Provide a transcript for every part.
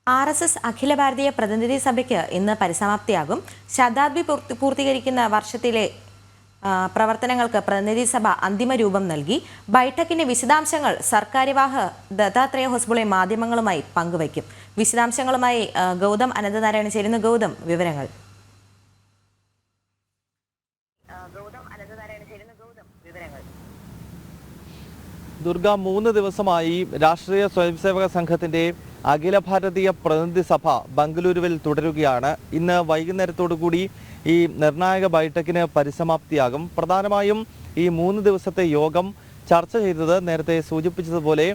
RSS അഖില ഭാരതീയ പ്രതിനിധി സഭയ്ക്ക് ഇന്ന് പരിസമാപ്തിയാകും. ശതാബ്ദി പൂർത്തീകരിക്കുന്ന വർഷത്തിലെ പ്രവർത്തനങ്ങൾക്ക് പ്രതിനിധി സഭ അന്തിമ രൂപം നൽകി. ബൈഠക്കിന്റെ വിശദാംശങ്ങൾ സർക്കാര്യവാഹ ദത്താത്രേയ ഹൊസ്ബളെ മാധ്യമങ്ങളുമായി പങ്കുവയ്ക്കും. വിശദാംശങ്ങളുമായി ഗൗതം അനന്തനാരായണൻ ചേരുന്നു. ഗൗതം, വിവരങ്ങൾ. ദുർഗ, 3 ദിവസമായി രാഷ്ട്രീയ സ്വയംസേവക സംഘത്തിന്റെ അഖില ഭാരതീയ പ്രതിനിധി സഭ ബംഗളൂരുവിൽ തുടരുകയാണ്. ഇന്ന് വൈകുന്നേരത്തോടുകൂടി ഈ നിർണായക ബൈഠക്കിന് പരിസമാപ്തിയാകും. പ്രധാനമായും ഈ 3 ദിവസത്തെ യോഗം ചർച്ച ചെയ്തത് നേരത്തെ സൂചിപ്പിച്ചതുപോലെ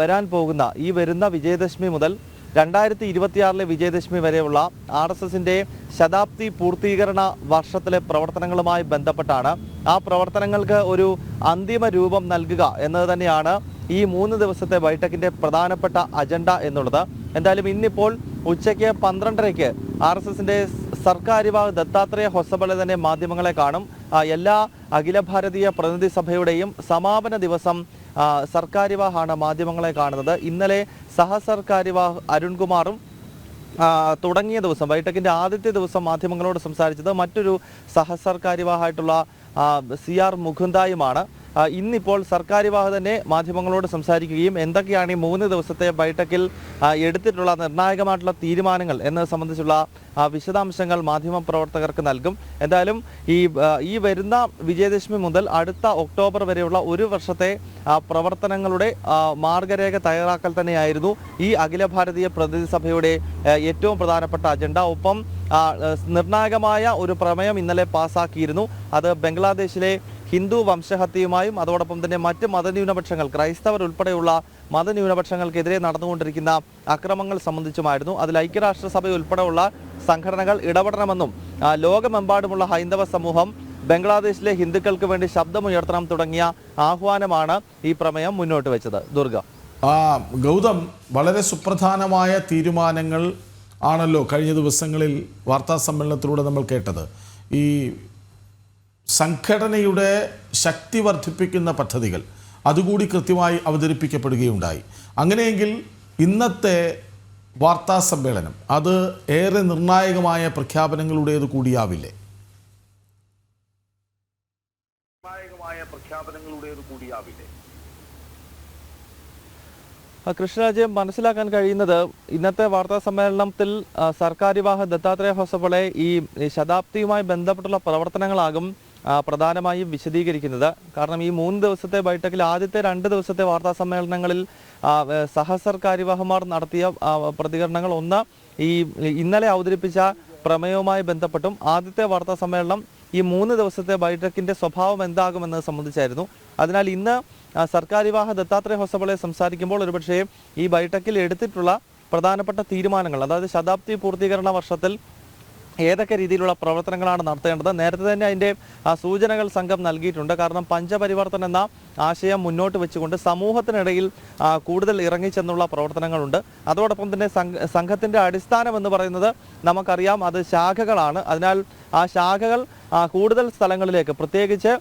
വരാൻ പോകുന്ന ഈ വരുന്ന വിജയദശമി മുതൽ 2026 വിജയദശമി വരെയുള്ള RSSന്റെ ശതാബ്ദി പൂർത്തീകരണ വർഷത്തിലെ പ്രവർത്തനങ്ങളുമായി ബന്ധപ്പെട്ടാണ്. ആ പ്രവർത്തനങ്ങൾക്ക് ഒരു അന്തിമ രൂപം നൽകുക എന്നത് തന്നെയാണ് ഈ 3 ദിവസത്തെ ബൈഠക്കിന്റെ പ്രധാനപ്പെട്ട അജണ്ട എന്നുള്ളത്. എന്തായാലും ഇന്നിപ്പോൾ ഉച്ചയ്ക്ക് 12:30-ക്ക് RSSന്റെ സർക്കാര്യവാഹ ദത്താത്രേയ ഹൊസബളെ തന്നെ മാധ്യമങ്ങളെ കാണും. എല്ലാ അഖില ഭാരതീയ പ്രതിനിധി സഭയുടെയും സമാപന ദിവസം സർക്കാര്യവാഹാണ് മാധ്യമങ്ങളെ കാണുന്നത്. ഇന്നലെ സഹസർക്കാര്യവാഹ് അരുൺകുമാറും തുടങ്ങിയ ദിവസം ബൈഠക്കിന്റെ ആദ്യത്തെ ദിവസം മാധ്യമങ്ങളോട് സംസാരിച്ചത് മറ്റൊരു സഹസർക്കാര്യവാഹായിട്ടുള്ള CR മുകുന്ദായുമാണ്. ഇന്നിപ്പോൾ സർക്കാര്യവാഹ തന്നെ മാധ്യമങ്ങളോട് സംസാരിക്കുകയും എന്തൊക്കെയാണ് ഈ 3 ദിവസത്തെ ബൈഠക്കിൽ എടുത്തിട്ടുള്ള നിർണായകമായിട്ടുള്ള തീരുമാനങ്ങൾ എന്നത് സംബന്ധിച്ചുള്ള വിശദാംശങ്ങൾ മാധ്യമപ്രവർത്തകർക്ക് നൽകും. എന്തായാലും ഈ വരുന്ന വിജയദശമി മുതൽ അടുത്ത ഒക്ടോബർ വരെയുള്ള ഒരു വർഷത്തെ പ്രവർത്തനങ്ങളുടെ മാർഗരേഖ തയ്യാറാക്കൽ തന്നെയായിരുന്നു ഈ അഖില ഭാരതീയ പ്രതിനിധി സഭയുടെ ഏറ്റവും പ്രധാനപ്പെട്ട അജണ്ട. ഒപ്പം നിർണായകമായ ഒരു പ്രമേയം ഇന്നലെ പാസാക്കിയിരുന്നു. അത് ബംഗ്ലാദേശിലെ ഹിന്ദു വംശഹത്യയുമായും അതോടൊപ്പം തന്നെ മറ്റ് മതന്യൂനപക്ഷങ്ങൾ, ക്രൈസ്തവർ ഉൾപ്പെടെയുള്ള മതന്യൂനപക്ഷങ്ങൾക്കെതിരെ നടന്നുകൊണ്ടിരിക്കുന്ന അക്രമങ്ങൾ സംബന്ധിച്ചുമായിരുന്നു. അതിൽ ഐക്യരാഷ്ട്രസഭ ഉൾപ്പെടെയുള്ള സംഘടനകൾ ഇടപെടണമെന്നും ലോകമെമ്പാടുമുള്ള ഹൈന്ദവ സമൂഹം ബംഗ്ലാദേശിലെ ഹിന്ദുക്കൾക്ക് വേണ്ടി ശബ്ദമുയർത്തണം തുടങ്ങിയ ആഹ്വാനമാണ് ഈ പ്രമേയം മുന്നോട്ട് വെച്ചത്. ദുർഗ. ഗൗതം, വളരെ സുപ്രധാനമായ തീരുമാനങ്ങൾ ആണല്ലോ കഴിഞ്ഞ ദിവസങ്ങളിൽ വാർത്താ സമ്മേളനത്തിലൂടെ നമ്മൾ കേട്ടത്. ഈ സംഘടനയുടെ ശക്തി വർദ്ധിപ്പിക്കുന്ന പദ്ധതികൾ അതുകൂടി കൃത്യമായി അവതരിപ്പിക്കപ്പെടുകയുണ്ടായി. അങ്ങനെയെങ്കിൽ ഇന്നത്തെ വാർത്താ സമ്മേളനം അത് ഏറെ നിർണായകമായ പ്രഖ്യാപനങ്ങളുടേത് കൂടിയാവില്ലേ? കൃഷ്ണരാജ്, മനസ്സിലാക്കാൻ കഴിയുന്നത് ഇന്നത്തെ വാർത്താ സമ്മേളനത്തിൽ സർക്കാര്യവാഹ ദത്താത്രേയ ഹൊസബളെ ഈ ശതാബ്ദിയുമായി ബന്ധപ്പെട്ടുള്ള പ്രവർത്തനങ്ങളാകും പ്രധാനമായും വിശദീകരിക്കുന്നത്. കാരണം ഈ 3 ദിവസത്തെ ബൈഠക്കിൽ ആദ്യത്തെ 2 ദിവസത്തെ വാർത്താ സമ്മേളനങ്ങളിൽ സഹസർക്കാര്യവാഹമാർ നടത്തിയ പ്രതികരണങ്ങൾ, ഒന്ന് ഈ ഇന്നലെ അവതരിപ്പിച്ച പ്രമേയവുമായി ബന്ധപ്പെട്ടും ആദ്യത്തെ വാർത്താ സമ്മേളനം ഈ 3 ദിവസത്തെ ബൈഠക്കിന്റെ സ്വഭാവം എന്താകുമെന്നത് സംബന്ധിച്ചായിരുന്നു. അതിനാൽ ഇന്ന് സർക്കാര്യവാഹ ദത്താത്രേയ ഹൊസബളെ സംസാരിക്കുമ്പോൾ ഒരുപക്ഷേ ഈ ബൈഠക്കിൽ എടുത്തിട്ടുള്ള പ്രധാനപ്പെട്ട തീരുമാനങ്ങൾ, അതായത് ശതാബ്ദി പൂർത്തീകരണ വർഷത്തിൽ ഏതൊക്കെ രീതിയിലുള്ള പ്രവർത്തനങ്ങളാണ് നടത്തേണ്ടത്, നേരത്തെ തന്നെ അതിൻ്റെ സൂചനകൾ സംഘം നൽകിയിട്ടുണ്ട്. കാരണം പഞ്ചപരിവർത്തനം എന്ന ആശയം മുന്നോട്ട് വെച്ചുകൊണ്ട് സമൂഹത്തിനിടയിൽ കൂടുതൽ ഇറങ്ങിച്ചെന്നുള്ള പ്രവർത്തനങ്ങളുണ്ട്. അതോടൊപ്പം തന്നെ സംഘത്തിൻ്റെ അടിസ്ഥാനം എന്ന് പറയുന്നത് നമുക്കറിയാം, അത് ശാഖകളാണ്. അതിനാൽ ആ ശാഖകൾ കൂടുതൽ സ്ഥലങ്ങളിലേക്ക്, പ്രത്യേകിച്ച്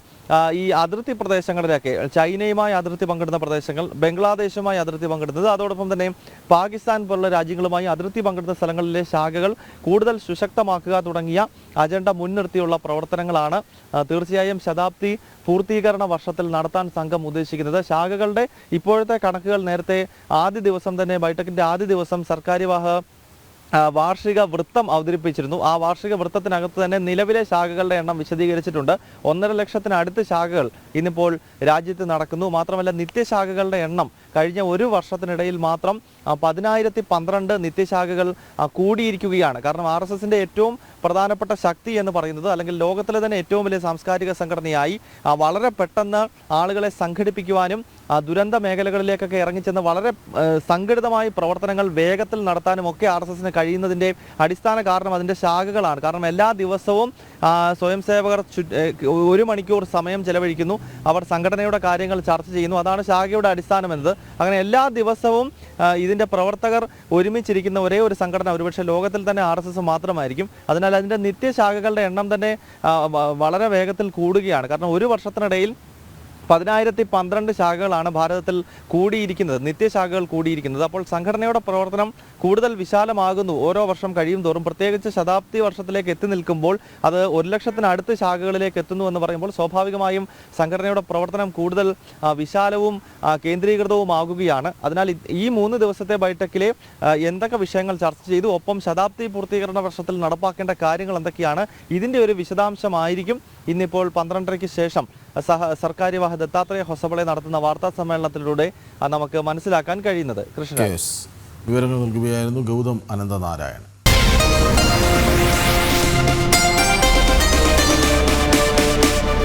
ഈ അതിർത്തി പ്രദേശങ്ങളിലേക്ക്, ചൈനയുമായി അതിർത്തി പങ്കിടുന്ന പ്രദേശങ്ങൾ, ബംഗ്ലാദേശുമായി അതിർത്തി പങ്കിടുന്നത്, അതോടൊപ്പം തന്നെ പാകിസ്ഥാൻ പോലുള്ള രാജ്യങ്ങളുമായി അതിർത്തി പങ്കിടുന്ന സ്ഥലങ്ങളിലെ ശാഖകൾ കൂടുതൽ സുശക്തമാക്കുക തുടങ്ങിയ അജണ്ട മുൻനിർത്തിയുള്ള പ്രവർത്തനങ്ങളാണ് തീർച്ചയായും ശതാബ്ദി പൂർത്തീകരണ വർഷത്തിൽ നടത്താൻ സംഘം ഉദ്ദേശിക്കുന്നത്. ശാഖകളുടെ ഇപ്പോഴത്തെ കണക്കുകൾ നേരത്തെ ആദ്യ ദിവസം തന്നെ ബൈഠക്കിന്റെ ആദ്യ ദിവസം സർക്കാര്യവാഹ വാർഷിക വൃത്തം അവതരിപ്പിച്ചിരുന്നു. ആ വാർഷിക വൃത്തത്തിനകത്ത് തന്നെ നിലവിലെ ശാഖകളുടെ എണ്ണം വിശദീകരിച്ചിട്ടുണ്ട്. 1.5 ലക്ഷത്തിനടുത്ത് ശാഖകൾ ഇന്നിപ്പോൾ രാജ്യത്ത് നടക്കുന്നു. മാത്രമല്ല നിത്യശാഖകളുടെ എണ്ണം കഴിഞ്ഞ ഒരു വർഷത്തിനിടയിൽ മാത്രം 10,012 നിത്യശാഖകൾ കൂടിയിരിക്കുകയാണ്. കാരണം RSSന്റെ ഏറ്റവും പ്രധാനപ്പെട്ട ശക്തി എന്ന് പറയുന്നത്, അല്ലെങ്കിൽ ലോകത്തിലെ തന്നെ ഏറ്റവും വലിയ സാംസ്കാരിക സംഘടനയായി വളരെ പെട്ടെന്ന് ആളുകളെ സംഘടിപ്പിക്കുവാനും ദുരന്ത മേഖലകളിലേക്കൊക്കെ ഇറങ്ങിച്ചെന്ന് വളരെ സംഘടിതമായി പ്രവർത്തനങ്ങൾ വേഗത്തിൽ നടത്താനും ഒക്കെ RSSന് കഴിയുന്നതിൻ്റെ അടിസ്ഥാന കാരണം അതിൻ്റെ ശാഖകളാണ്. കാരണം എല്ലാ ദിവസവും സ്വയം സേവകർ 1 മണിക്കൂർ സമയം ചെലവഴിക്കുന്നു. അവർ സംഘടനയുടെ കാര്യങ്ങൾ ചർച്ച ചെയ്യുന്നു. അതാണ് ശാഖയുടെ അടിസ്ഥാനം എന്നത്. അങ്ങനെ എല്ലാ ദിവസവും ഇതിൻ്റെ പ്രവർത്തകർ ഒരുമിച്ചിരിക്കുന്ന ഒരേ ഒരു സംഘടന ഒരുപക്ഷെ ലോകത്തിൽ തന്നെ RSS മാത്രമായിരിക്കും. അതിനാൽ അതിൻ്റെ നിത്യശാഖകളുടെ എണ്ണം തന്നെ വളരെ വേഗത്തിൽ കൂടുകയാണ്. കാരണം ഒരു വർഷത്തിനിടയിൽ 10,012 ശാഖകളാണ് ഭാരതത്തിൽ കൂടിയിരിക്കുന്നത്, നിത്യശാഖകൾ കൂടിയിരിക്കുന്നത്. അപ്പോൾ സംഘടനയുടെ പ്രവർത്തനം കൂടുതൽ വിശാലമാകുന്നു ഓരോ വർഷം കഴിയും തോറും. പ്രത്യേകിച്ച് ശതാബ്ദി വർഷത്തിലേക്ക് എത്തി നിൽക്കുമ്പോൾ അത് 1,00,000-അടുത്ത് ശാഖകളിലേക്ക് എത്തുന്നു എന്ന് പറയുമ്പോൾ സ്വാഭാവികമായും സംഘടനയുടെ പ്രവർത്തനം കൂടുതൽ വിശാലവും കേന്ദ്രീകൃതവുമാകുകയാണ്. അതിനാൽ ഈ 3 ദിവസത്തെ ബൈഠക്കിലെ എന്തൊക്കെ വിഷയങ്ങൾ ചർച്ച ചെയ്തു, ഒപ്പം ശതാബ്ദി പൂർത്തീകരണ വർഷത്തിൽ നടപ്പാക്കേണ്ട കാര്യങ്ങൾ എന്തൊക്കെയാണ്, ഇതിൻ്റെ ഒരു വിശദാംശമായിരിക്കും ഇന്നിപ്പോൾ 12:30-ക്ക് ശേഷം സർക്കാര്യവാഹ ദത്താത്രേയ ഹൊസബളെ നടത്തുന്ന വാർത്താ സമ്മേളനത്തിലൂടെ നമുക്ക് മനസ്സിലാക്കാൻ കഴിയുന്നത്. കൃഷ്ണ വിവരങ്ങൾ നൽകുകയായിരുന്നു ഗൗതം അനന്തനാരായണൻ.